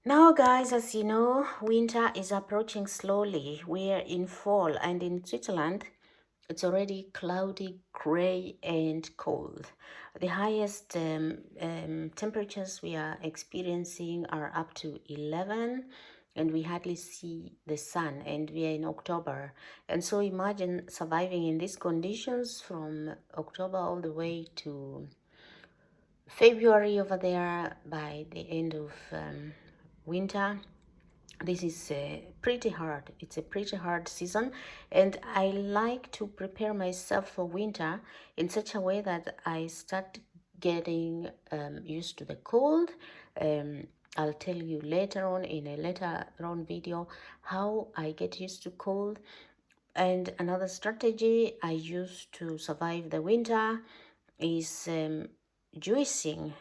Now, guys, as you know, winter is approaching slowly. We're in fall, and in Switzerland, it's already cloudy, gray, and cold. The highest temperatures we are experiencing are up to 11, and we hardly see the sun, and we are in October. And so imagine surviving in these conditions from October all the way to February over there by the end of winter. This is pretty hard. It's a pretty hard season, and I like to prepare myself for winter in such a way that I start getting used to the cold. I'll tell you later on in a later on video how I get used to cold. And another strategy I use to survive the winter is juicing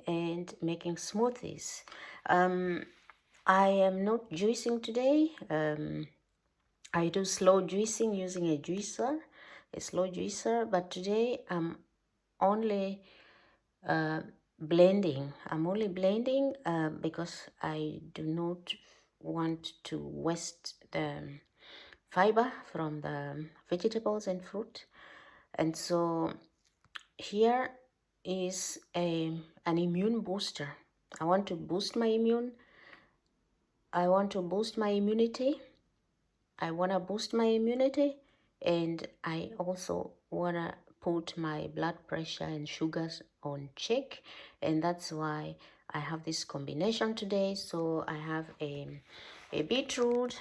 and making smoothies. I am not juicing today. I do slow juicing using a slow juicer, but today I'm only blending. I'm only blending because I do not want to waste the fiber from the vegetables and fruit. And so here is an immune booster. I want to boost my immune. I want to boost my immunity. I want to boost my immunity, and I also want to put my blood pressure and sugars on check, and that's why I have this combination today. So I have a beetroot,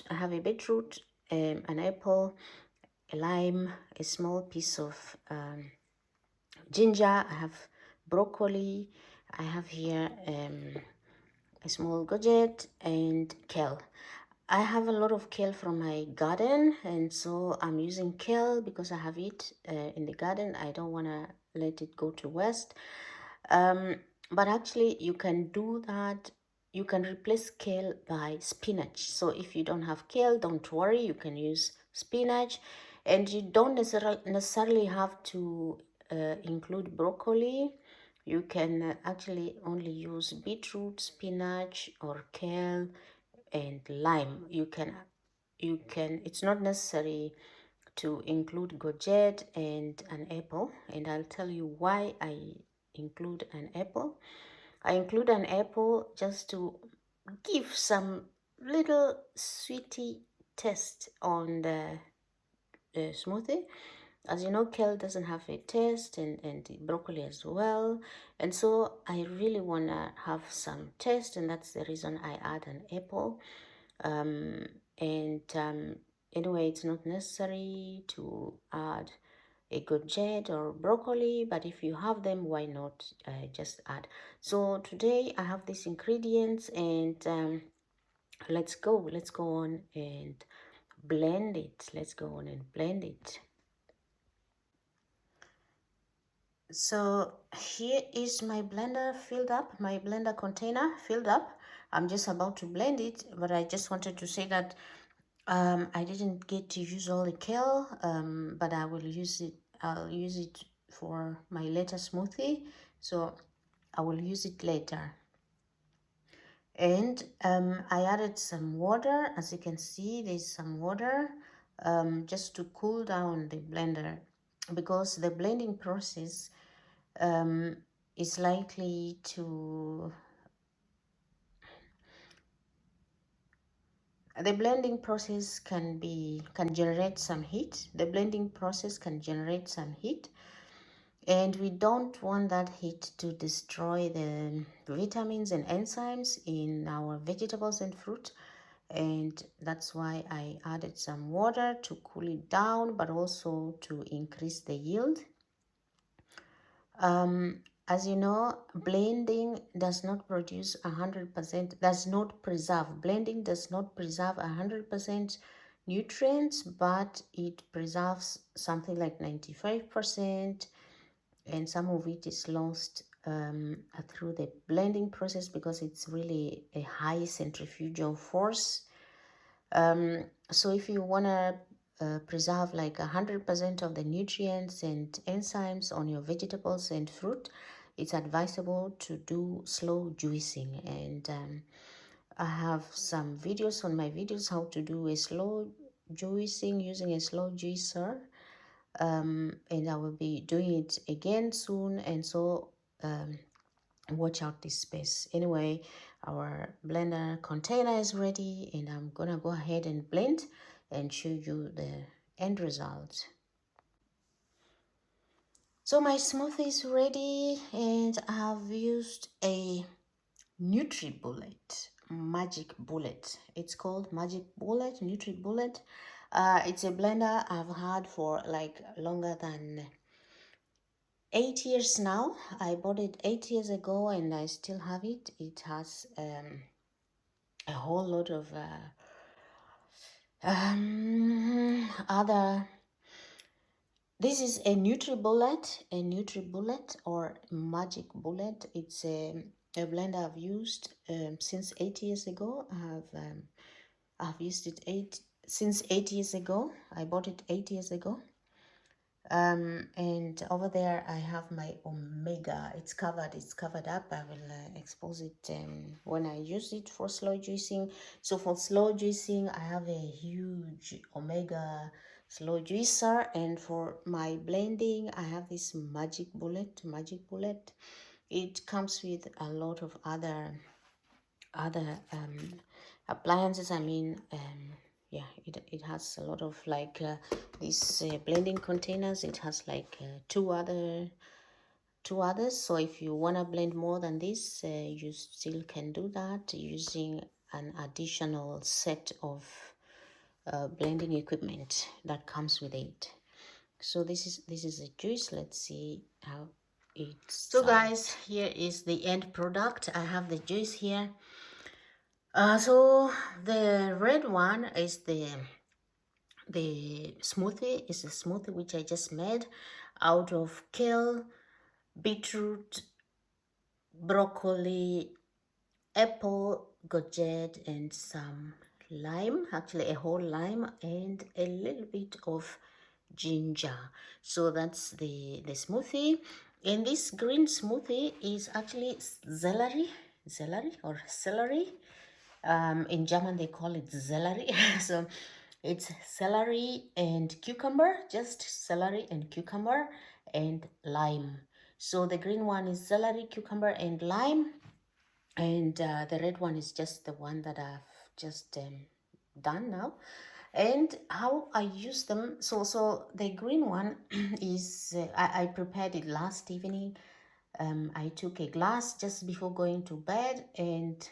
I have a beetroot, an apple, a lime, a small piece of ginger. I have broccoli. I have here a small courgette and kale. I have a lot of kale from my garden, and so I'm using kale because I have it in the garden. I don't want to let it go to waste. But actually, you can do that. You can replace kale by spinach. So if you don't have kale, don't worry. You can use spinach, and you don't necessarily have to include broccoli. You can actually only use beetroot, spinach, or kale and lime. You can it's not necessary to include courgette and an apple, and I'll tell you why I include an apple. I include an apple just to give some little sweety taste on the smoothie. As you know, kale doesn't have a taste, and broccoli as well. And so I really want to have some taste, and that's the reason I add an apple. And anyway, it's not necessary to add a courgette or broccoli, but if you have them, why not just add. So today I have these ingredients, and let's go on and blend it. Let's go on and blend it. So here is my blender filled up, my blender container filled up. I'm just about to blend it, but I just wanted to say that I didn't get to use all the kale, but I will use it. I'll use it for my later smoothie, so I will use it later. And I added some water. As you can see, there's some water just to cool down the blender, because the blending process is likely to the blending process can generate some heat. The blending process can generate some heat, and we don't want that heat to destroy the vitamins and enzymes in our vegetables and fruit. And that's why I added some water to cool it down, but also to increase the yield. As you know, blending does not produce 100%, does not preserve. Blending does not preserve 100% nutrients, but it preserves something like 95%, and some of it is lost through the blending process because it's really a high centrifugal force. So if you want to preserve like 100% of the nutrients and enzymes on your vegetables and fruit, it's advisable to do slow juicing. And I have some videos on my videos how to do a slow juicing using a slow juicer. And I will be doing it again soon. And so watch out this space. Anyway, our blender container is ready, and I'm gonna go ahead and blend and show you the end result. So my smoothie is ready, and I've used a NutriBullet, Magic Bullet. It's called Magic Bullet, NutriBullet. It's a blender I've had for like longer than 8 years now. I bought it 8 years ago, and I still have it. It has a whole lot of other. This is a NutriBullet or Magic Bullet. It's a blender I've used since 8 years ago. I've used it since 8 years ago. I bought it 8 years ago. And over there I have my Omega. It's covered up. I will expose it when I use it for slow juicing. So for slow juicing, I have a huge Omega slow juicer, and for my blending, I have this Magic Bullet. It comes with a lot of other appliances. I mean, yeah, it has a lot of like these blending containers. It has like two others. So if you want to blend more than this, you still can do that using an additional set of blending equipment that comes with it. So this is a juice. Let's see how it's. So guys, here is the end product. I have the juice here. So the red one is the smoothie. Is a smoothie which I just made out of kale, beetroot, broccoli, apple, gourget, and some lime. Actually, a whole lime and a little bit of ginger. So that's the smoothie. And this green smoothie is actually celery or celery. In German they call it celery. So it's celery and cucumber, just celery and cucumber and lime. So the green one is celery, cucumber, and lime, and the red one is just the one that I've just done now. And how I use them, so the green one is I prepared it last evening. I took a glass just before going to bed, and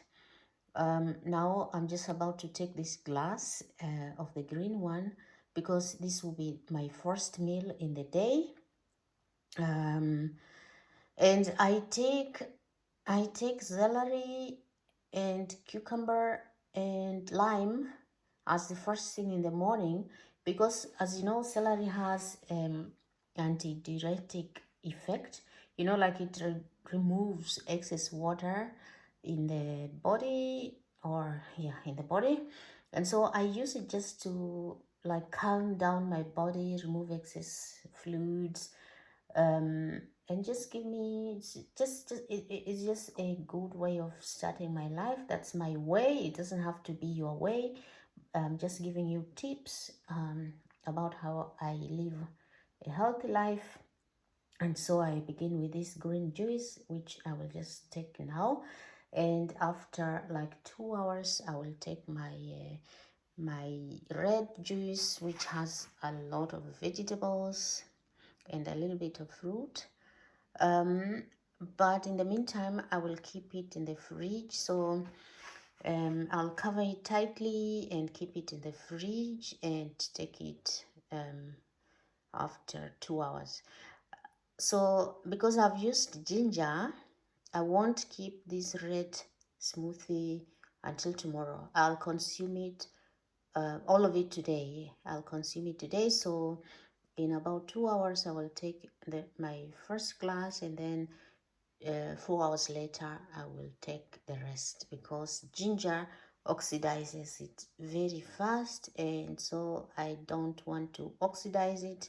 now I'm just about to take this glass of the green one, because this will be my first meal in the day. And I take celery and cucumber and lime as the first thing in the morning, because as you know, celery has antidiuretic effect. You know, like it removes excess water in the body, or yeah, in the body. And so I use it just to like calm down my body, remove excess fluids, and just give me it's just a good way of starting my life. That's my way. It doesn't have to be your way. Just giving you tips about how I live a healthy life. And so I begin with this green juice, which I will just take now, and after like 2 hours I will take my red juice, which has a lot of vegetables and a little bit of fruit. But in the meantime, I will keep it in the fridge. So I'll cover it tightly and keep it in the fridge and take it after 2 hours. So because I've used ginger, I won't keep this red smoothie until tomorrow. I'll consume it, all of it today. I'll consume it today. So in about 2 hours, I will take my first glass, and then 4 hours later, I will take the rest, because ginger oxidizes it very fast, and so I don't want to oxidize it.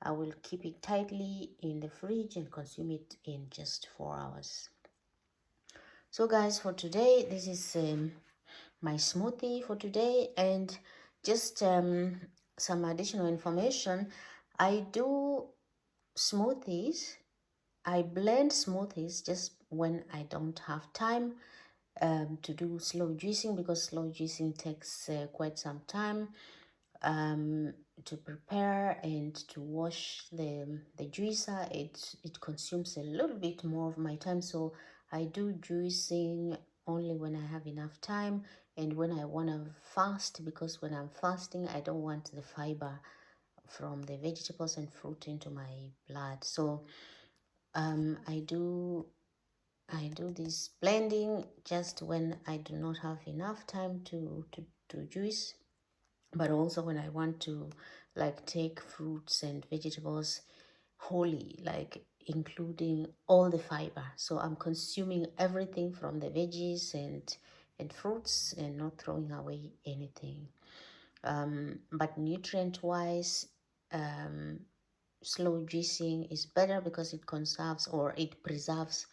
I will keep it tightly in the fridge and consume it in just 4 hours. So guys, for today, this is my smoothie for today. And just some additional information. I do smoothies. I blend smoothies just when I don't have time to do slow juicing, because slow juicing takes quite some time to prepare and to wash the juicer. It consumes a little bit more of my time, so I do juicing only when I have enough time and when I want to fast, because when I'm fasting I don't want the fiber from the vegetables and fruit into my blood. So I do this blending just when I do not have enough time to juice, but also when I want to like take fruits and vegetables wholly, like including all the fiber. So I'm consuming everything from the veggies and fruits and not throwing away anything. But nutrient wise, slow juicing is better because it conserves or it preserves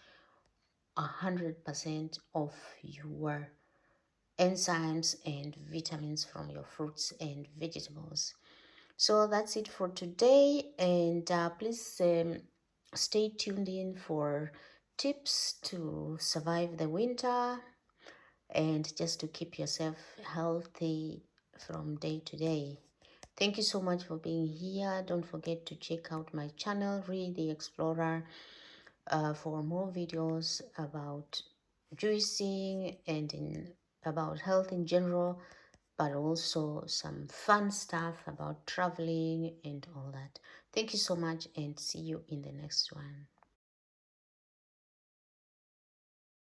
100% of your enzymes and vitamins from your fruits and vegetables. So that's it for today, and please stay tuned in for tips to survive the winter and just to keep yourself healthy from day to day. Thank you so much for being here. Don't forget to check out my channel, Read the Explorer, for more videos about juicing and about health in general, but also some fun stuff about traveling and all that. Thank you so much, and see you in the next one.